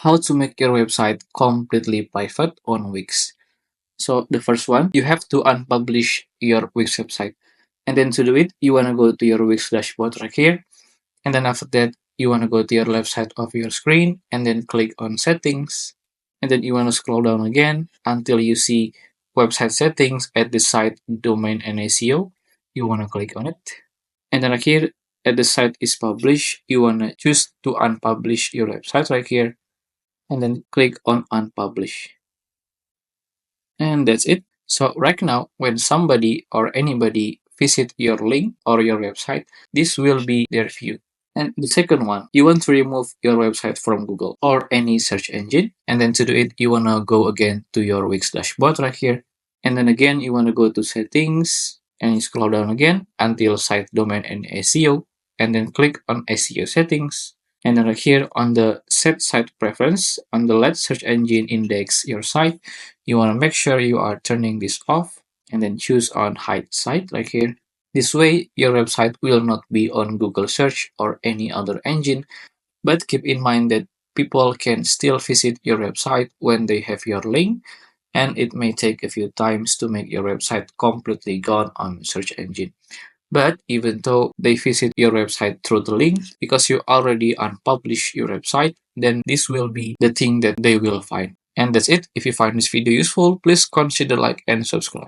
how to make your website completely private on Wix. So the first one, you have to unpublish your Wix website. And then to do it, you want to go to your Wix dashboard right here. And then after that, you want to go to your left side of your screen and then click on settings. And then you want to scroll down again until you see website settings at the site domain and SEO. You want to click on it. And then right here at the site is published, you want to choose to unpublish your website right here and then click on unpublish. And that's it. So right now, when somebody or anybody visit your link or your website, this will be their view. And the second one, you want to remove your website from Google or any search engine. And then to do it, you want to go again to your Wix dashboard right here. And then again, you want to go to settings and you scroll down again until site domain and SEO. And then click on SEO settings. And then right here on the set site preference, on the let search engine index your site, you want to make sure you are turning this off and then choose on hide site right here. This way, your website will not be on Google search or any other engine, but keep in mind that people can still visit your website when they have your link, and it may take a few times to make your website completely gone on search engine. But even though they visit your website through the link, because you already unpublished your website, then this will be the thing that they will find. And that's it. If you find this video useful, please consider like and subscribe.